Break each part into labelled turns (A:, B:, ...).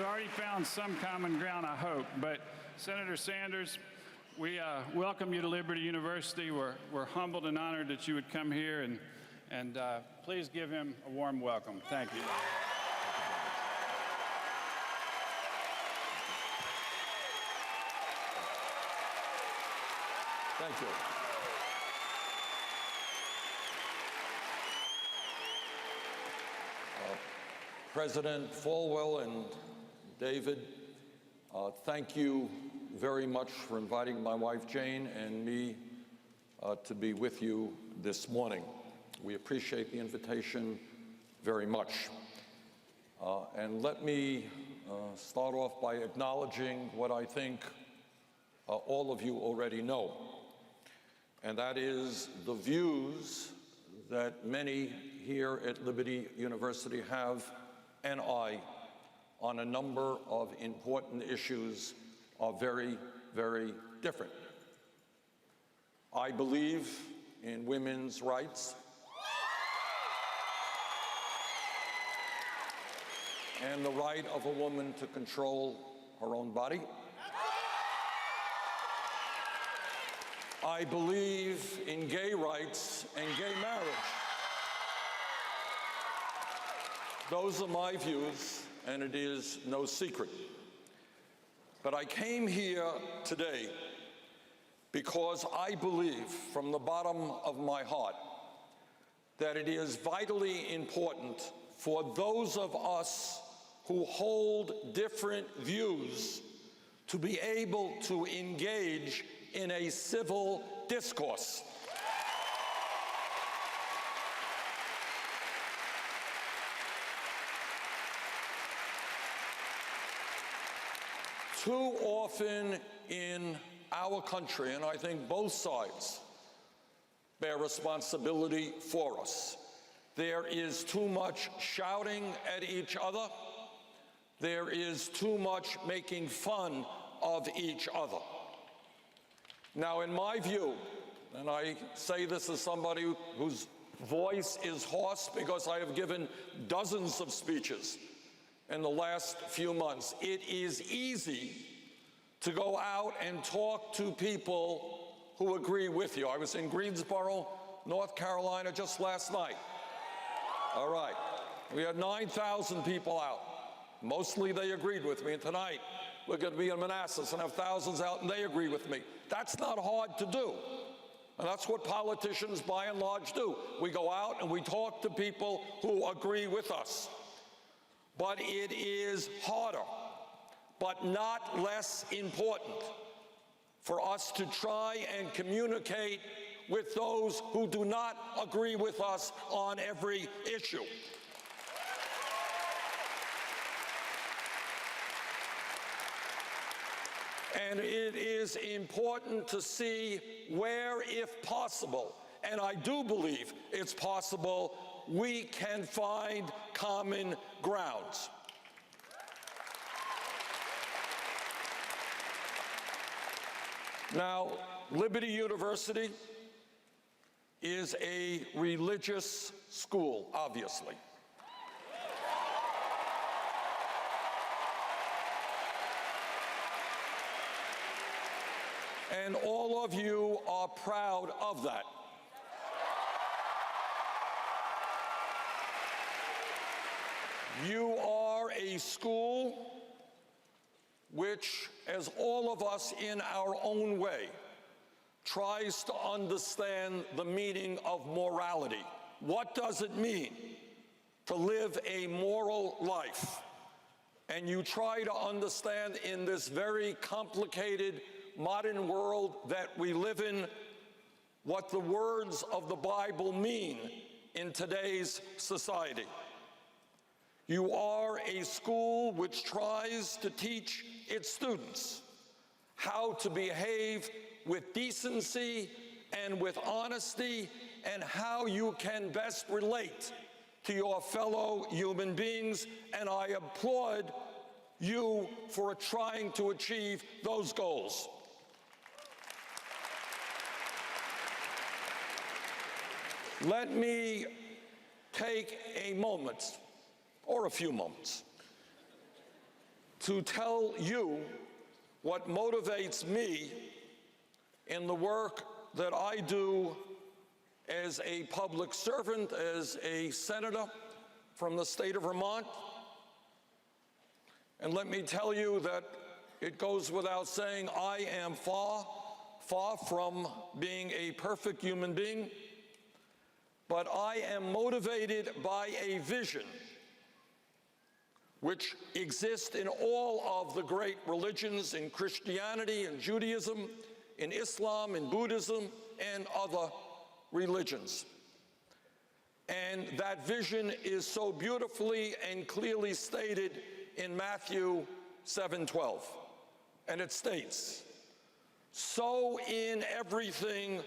A: already found some common ground, I hope. But Senator Sanders, we welcome you to Liberty University. We're humbled and honored that you would come here, and please give him a warm welcome. Thank you.
B: Thank you. President Falwell and David, thank you very much for inviting my wife Jane and me to be with you this morning. We appreciate the invitation very much. And let me start off by acknowledging what I think all of you already know, and that is the views that many here at Liberty University have and I on a number of important issues are very, very different. I believe in women's rights and the right of a woman to control her own body. I believe in gay rights and gay marriage. Those are my views, and it is no secret. But I came here today because I believe from the bottom of my heart that it is vitally important for those of us who hold different views to be able to engage in a civil discourse. Too often in our country, and I think both sides bear responsibility for us, there is too much shouting at each other. There is too much making fun of each other. Now, in my view, and I say this as somebody whose voice is hoarse because I have given dozens of speeches in the last few months, it is easy to go out and talk to people who agree with you. I was in Greensboro, North Carolina just last night. All right, we had 9,000 people out. Mostly they agreed with me, and tonight we're going to be in Manassas and have thousands out, and they agree with me. That's not hard to do, and that's what politicians by and large do. We go out and we talk to people who agree with us. But it is harder, but not less important, for us to try and communicate with those who do not agree with us on every issue. And it is important to see where, if possible, and I do believe it's possible, we can find common grounds. Now, Liberty University is a religious school, obviously. And all of you are proud of that. You are a school which, as all of us in our own way, tries to understand the meaning of morality. What does it mean to live a moral life? And you try to understand in this very complicated modern world that we live in what the words of the Bible mean in today's society. You are a school which tries to teach its students how to behave with decency and with honesty, and how you can best relate to your fellow human beings, and I applaud you for trying to achieve those goals. Let me take a moment, or a few moments, to tell you what motivates me in the work that I do as a public servant, as a senator from the state of Vermont. And let me tell you that it goes without saying, I am far, far from being a perfect human being, but I am motivated by a vision which exists in all of the great religions, in Christianity and Judaism, in Islam and Buddhism, and other religions. And that vision is so beautifully and clearly stated in Matthew 7:12. And it states, "So in everything,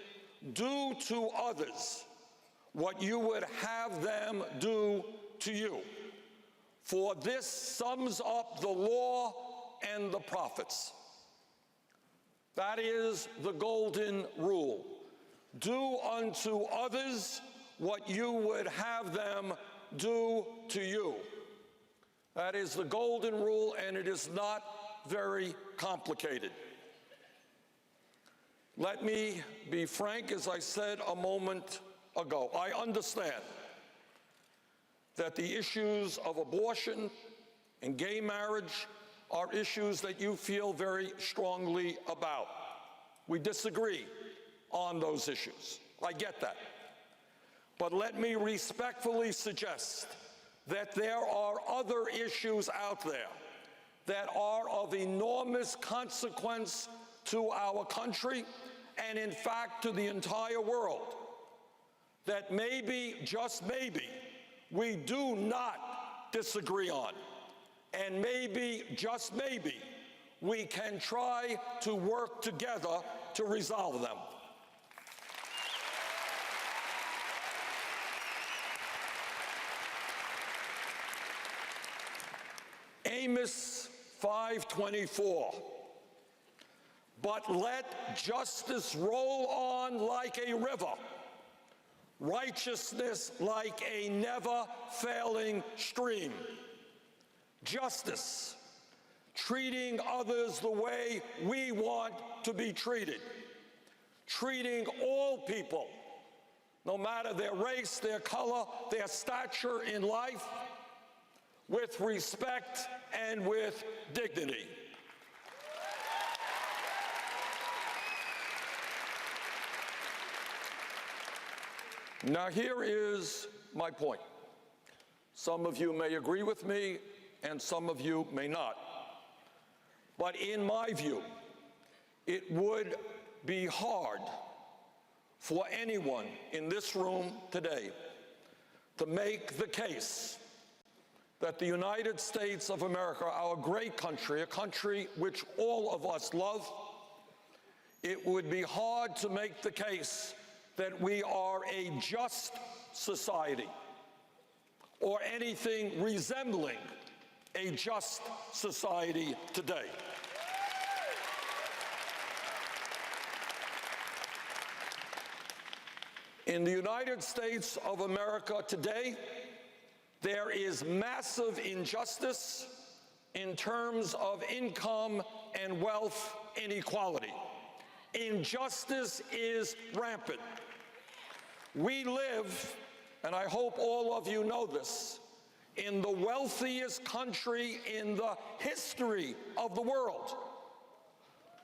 B: do to others what you would have them do to you. For this sums up the law and the prophets." That is the golden rule. Do unto others what you would have them do to you. That is the golden rule, and it is not very complicated. Let me be frank, as I said a moment ago. I understand that the issues of abortion and gay marriage are issues that you feel very strongly about. We disagree on those issues. I get that. But let me respectfully suggest that there are other issues out there that are of enormous consequence to our country and, in fact, to the entire world, that maybe, just maybe, we do not disagree on. And maybe, just maybe, we can try to work together to resolve them. Amos 5:24. But let justice roll on like a river, righteousness like a never-failing stream. Justice, treating others the way we want to be treated, treating all people, no matter their race, their color, their stature in life, with respect and with dignity. Now, here is my point. Some of you may agree with me, and some of you may not. But in my view, it would be hard for anyone in this room today to make the case that the United States of America, our great country, a country which all of us love, it would be hard to make the case that we are a just society or anything resembling a just society today. In the United States of America today, there is massive injustice in terms of income and wealth inequality. Injustice is rampant. We live, and I hope all of you know this, in the wealthiest country in the history of the world.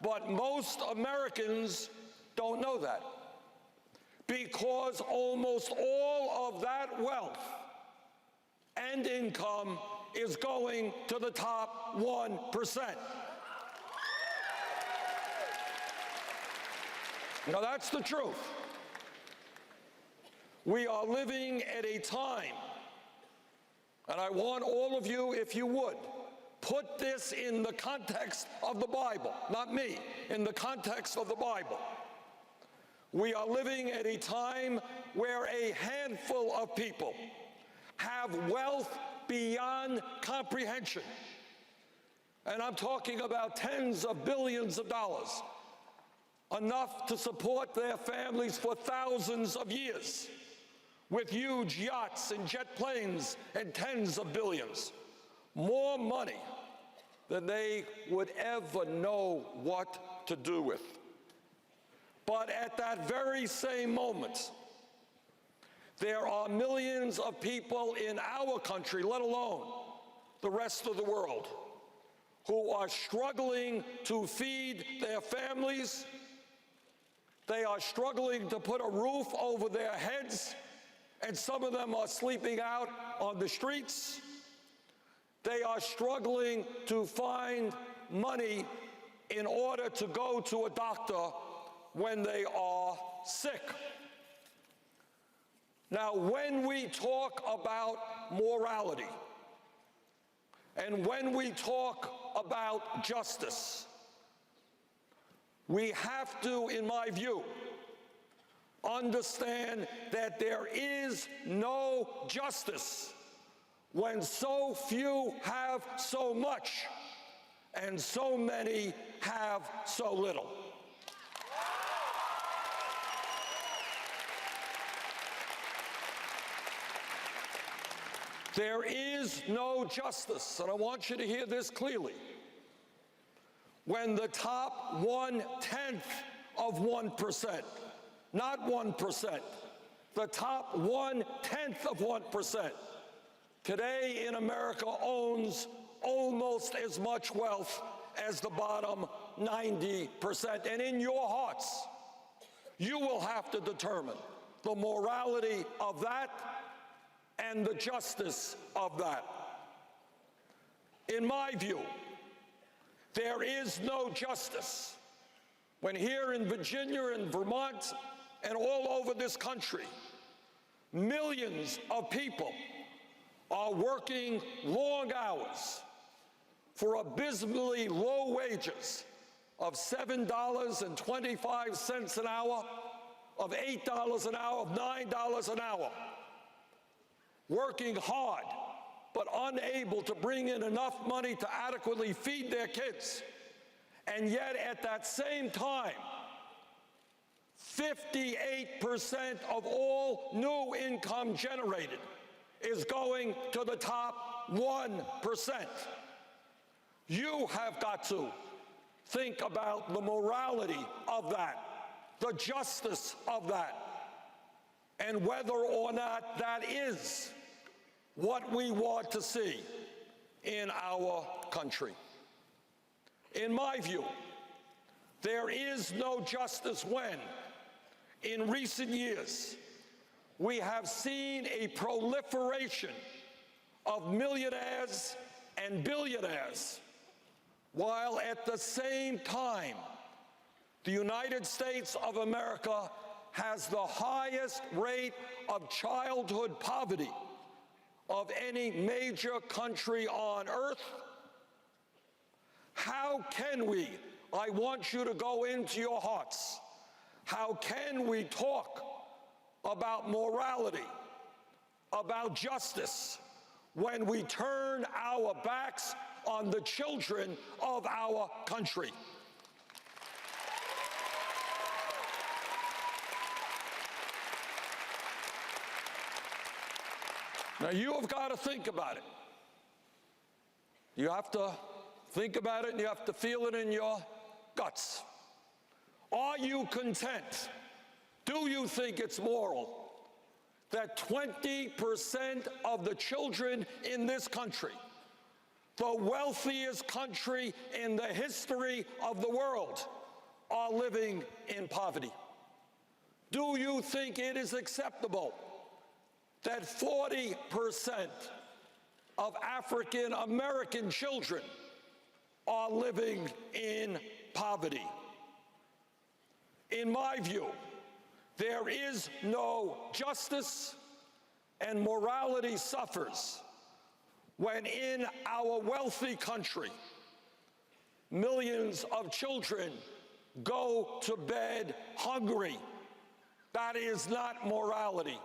B: But most Americans don't know that, because almost all of that wealth and income is going to the top 1%. Now, that's the truth. We are living at a time, and I want all of you, if you would, put this in the context of the Bible, not me, in the context of the Bible. We are living at a time where a handful of people have wealth beyond comprehension. And I'm talking about tens of billions of dollars, enough to support their families for thousands of years, with huge yachts and jet planes and tens of billions. More money than they would ever know what to do with. But at that very same moment, there are millions of people in our country, let alone the rest of the world, who are struggling to feed their families. They are struggling to put a roof over their heads, and some of them are sleeping out on the streets. They are struggling to find money in order to go to a doctor when they are sick. Now, when we talk about morality, and when we talk about justice, we have to, in my view, understand that there is no justice when so few have so much and so many have so little. There is no justice, and I want you to hear this clearly, when the top 1/10 of 1%, not 1%, the top 1/10 of 1% today in America owns almost as much wealth as the bottom 90%. And in your hearts, you will have to determine the morality of that and the justice of that. In my view, there is no justice when here in Virginia and Vermont and all over this country, millions of people are working long hours for abysmally low wages of $7.25 an hour, of $8 an hour, of $9 an hour, working hard but unable to bring in enough money to adequately feed their kids. And yet at that same time, 58% of all new income generated is going to the top 1%. You have got to think about the morality of that, the justice of that, and whether or not that is what we want to see in our country. In my view, there is no justice when, in recent years, we have seen a proliferation of millionaires and billionaires, while at the same time, the United States of America has the highest rate of childhood poverty of any major country on earth. How can we, I want you to go into your hearts, how can we talk about morality, about justice, when we turn our backs on the children of our country? Now, you have got to think about it. You have to think about it and you have to feel it in your guts. Are you content? Do you think it's moral that 20% of the children in this country, the wealthiest country in the history of the world, are living in poverty? Do you think it is acceptable that 40% of African American children are living in poverty? In my view, there is no justice, and morality suffers when in our wealthy country, millions of children go to bed hungry. That is not morality.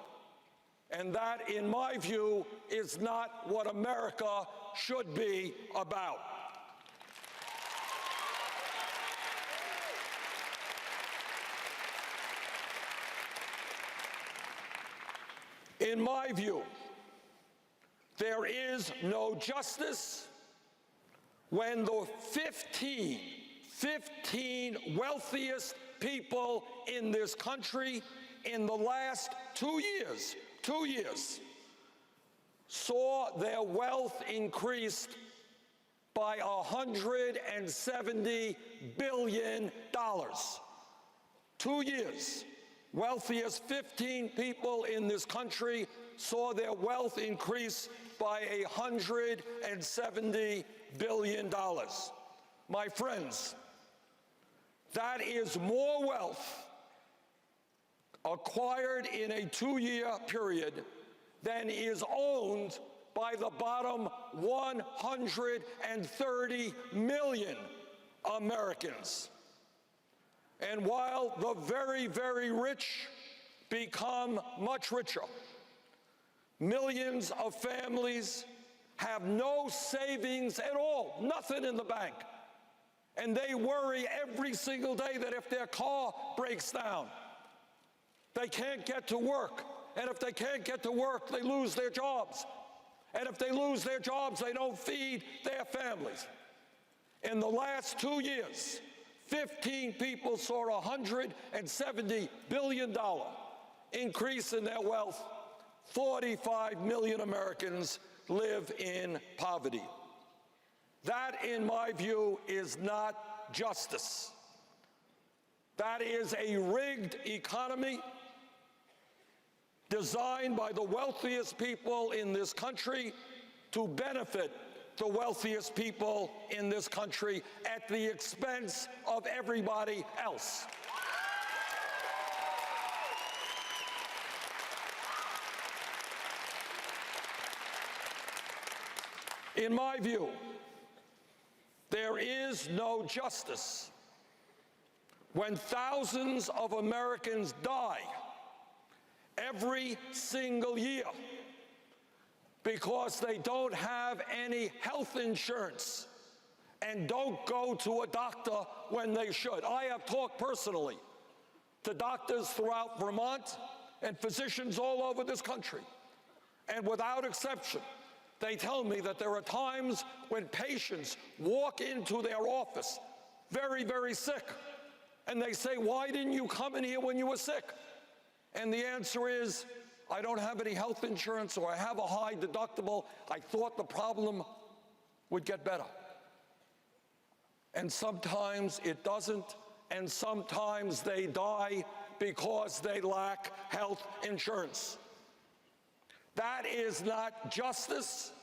B: And that, in my view, is not what America should be about. In my view, there is no justice when the 15 wealthiest people in this country in the last 2 years, saw their wealth increased by $170 billion. 2 years, wealthiest 15 people in this country saw their wealth increase by $170 billion. My friends, that is more wealth acquired in a 2-year period than is owned by the bottom 130 million Americans. And while the very, very rich become much richer, millions of families have no savings at all, nothing in the bank. And they worry every single day that if their car breaks down, they can't get to work. And if they can't get to work, they lose their jobs. And if they lose their jobs, they don't feed their families. In the last 2 years, 15 people saw a $170 billion increase in their wealth. 45 million Americans live in poverty. That, in my view, is not justice. That is a rigged economy designed by the wealthiest people in this country to benefit the wealthiest people in this country at the expense of everybody else. In my view, there is no justice when thousands of Americans die every single year because they don't have any health insurance and don't go to a doctor when they should. I have talked personally to doctors throughout Vermont and physicians all over this country, and without exception, they tell me that there are times when patients walk into their office very, very sick, and they say, "Why didn't you come in here when you were sick?" And the answer is, "I don't have any health insurance, or I have a high deductible. I thought the problem would get better." And sometimes it doesn't, and sometimes they die because they lack health insurance. That is not justice.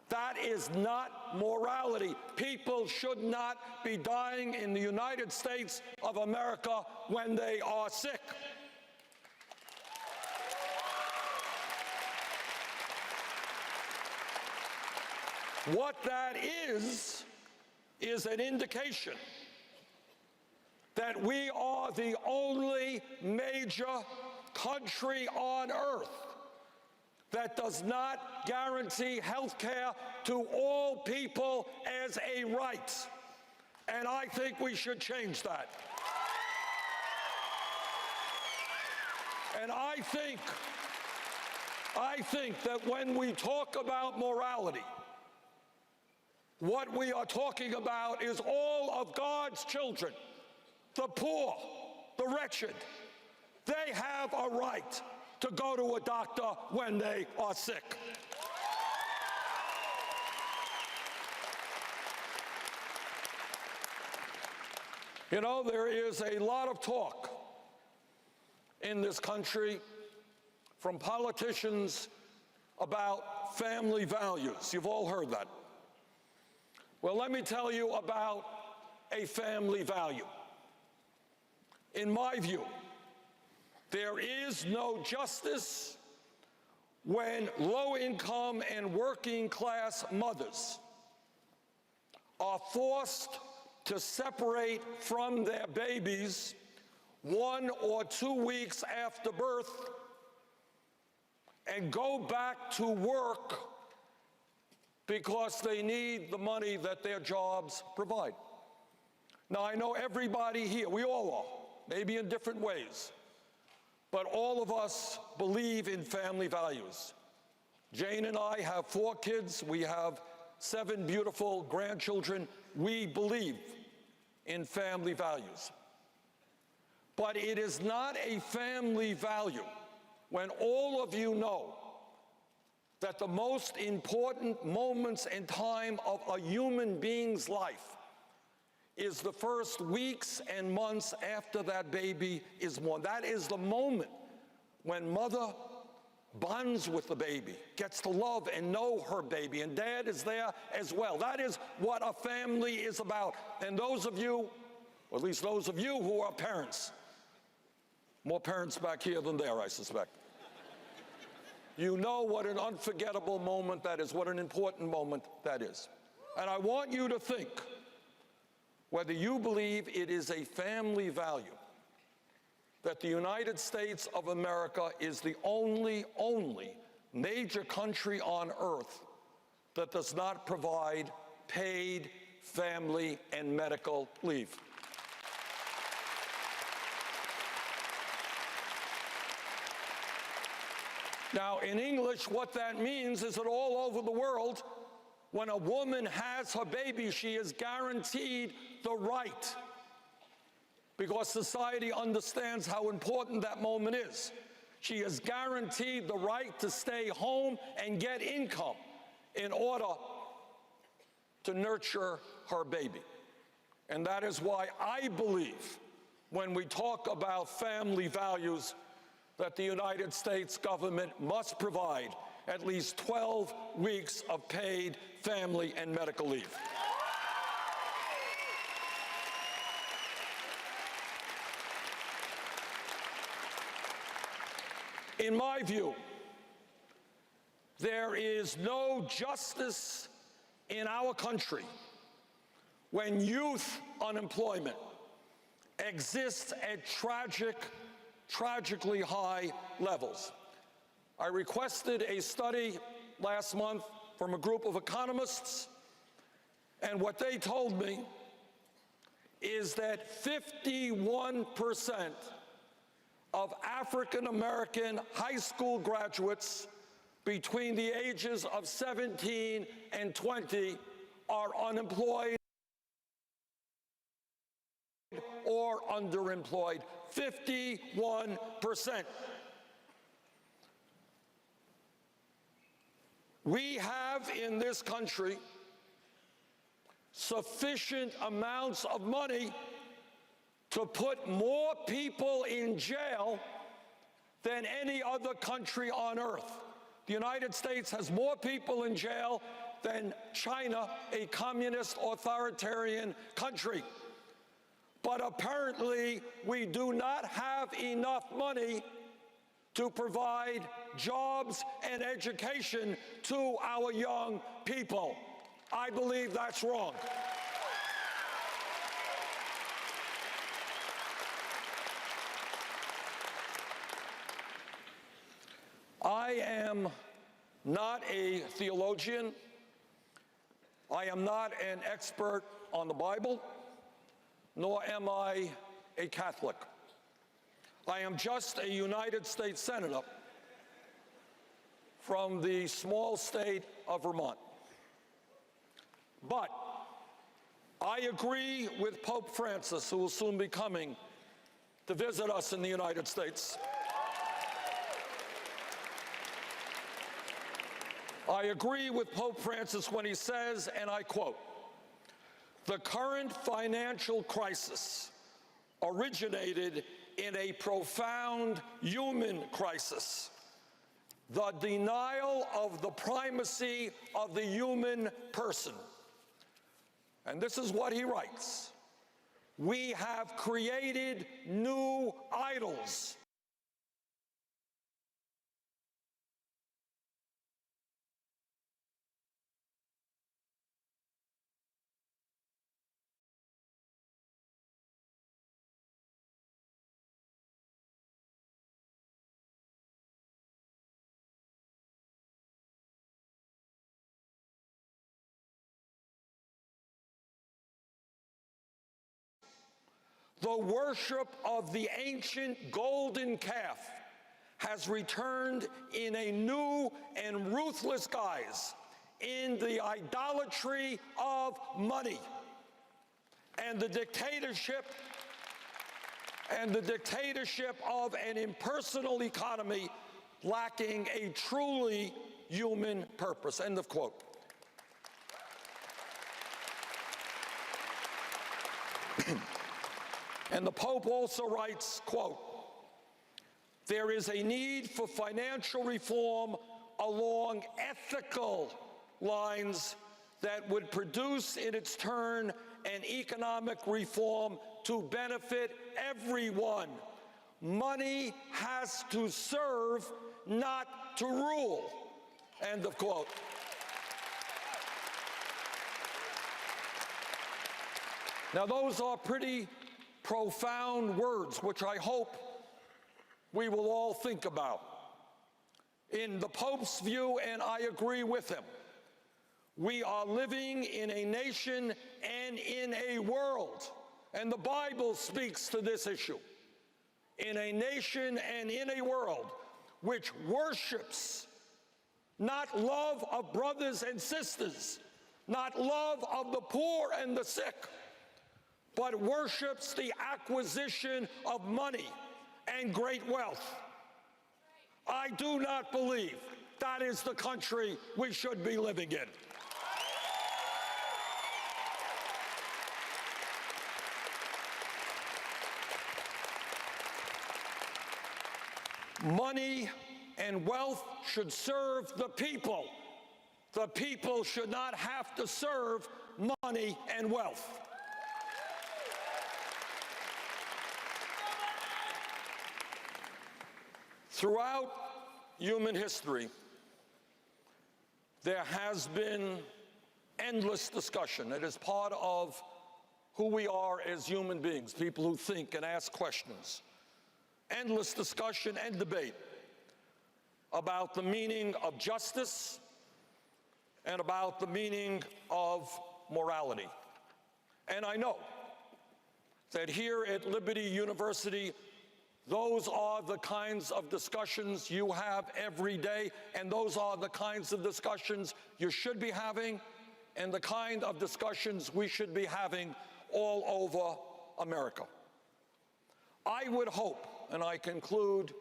B: That is not morality. People should not be dying in the United States of America when they are sick. What that is an indication that we are the only major country on earth that does not guarantee health care to all people as a right. And I think we should change that. And I think that when we talk about morality, what we are talking about is all of God's children, the poor, the wretched. They have a right to go to a doctor when they are sick. You know, there is a lot of talk in this country from politicians about family values. You've all heard that. Well, let me tell you about a family value. In my view, there is no justice when low-income and working-class mothers are forced to separate from their babies 1 or 2 weeks after birth and go back to work because they need the money that their jobs provide. Now, I know everybody here, we all are, maybe in different ways, but all of us believe in family values. Jane and I have 4 kids. We have 7 beautiful grandchildren. We believe in family values. But it is not a family value when all of you know that the most important moments in time of a human being's life is the first weeks and months after that baby is born. That is the moment when mother bonds with the baby, gets to love and know her baby, and dad is there as well. That is what a family is about. And those of you, or at least those of you who are parents, more parents back here than there, I suspect, you know what an unforgettable moment that is, what an important moment that is. And I want you to think whether you believe it is a family value that the United States of America is the only major country on earth that does not provide paid family and medical leave. Now, in English, what that means is that all over the world, when a woman has her baby, she is guaranteed the right, because society understands how important that moment is. She is guaranteed the right to stay home and get income in order to nurture her baby. And that is why I believe, when we talk about family values, that the United States government must provide at least 12 weeks of paid family and medical leave. In my view, there is no justice in our country when youth unemployment exists at tragically high levels. I requested a study last month from a group of economists, and what they told me is that 51% of African American high school graduates between the ages of 17 and 20 are unemployed or underemployed. 51%. We have in this country sufficient amounts of money to put more people in jail than any other country on earth. The United States has more people in jail than China, a communist authoritarian country. But apparently, we do not have enough money to provide jobs and education to our young people. I believe that's wrong. I am not a theologian. I am not an expert on the Bible, nor am I a Catholic. I am just a United States Senator from the small state of Vermont. But I agree with Pope Francis, who will soon be coming to visit us in the United States. I agree with Pope Francis when he says, and I quote, "The current financial crisis originated in a profound human crisis, the denial of the primacy of the human person." And this is what he writes: "We have created new idols the worship of the ancient golden calf has returned in a new and ruthless guise in the idolatry of money and the dictatorship of an impersonal economy lacking a truly human purpose. End of quote. And the Pope also writes, quote, "There is a need for financial reform along ethical lines that would produce in its turn an economic reform to benefit everyone. Money has to serve, not to rule." End of quote. Now, those are pretty profound words, which I hope we will all think about. In the Pope's view, and I agree with him, we are living in a nation and in a world, and the Bible speaks to this issue, in a nation and in a world which worships not love of brothers and sisters, not love of the poor and the sick, but worships the acquisition of money and great wealth. I do not believe that is the country we should be living in. Money and wealth should serve the people. The people should not have to serve money and wealth. Throughout human history, there has been endless discussion. It is part of who we are as human beings, people who think and ask questions. Endless discussion and debate about the meaning of justice and about the meaning of morality. And I know that here at Liberty University, those are the kinds of discussions you have every day, and those are the kinds of discussions you should be having, and the kind of discussions we should be having all over America. I would hope, and I conclude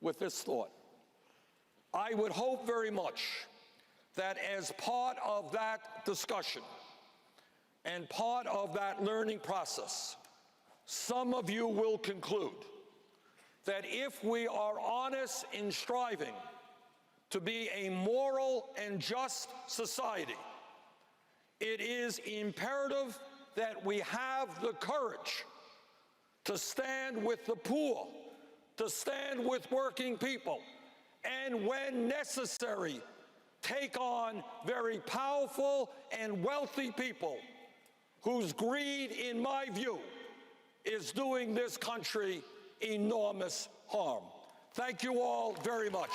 B: with this thought, I would hope very much that as part of that discussion and part of that learning process, some of you will conclude that if we are honest in striving to be a moral and just society, it is imperative that we have the courage to stand with the poor, to stand with working people, and when necessary, take on very powerful and wealthy people whose greed, in my view, is doing this country enormous harm. Thank you all very much.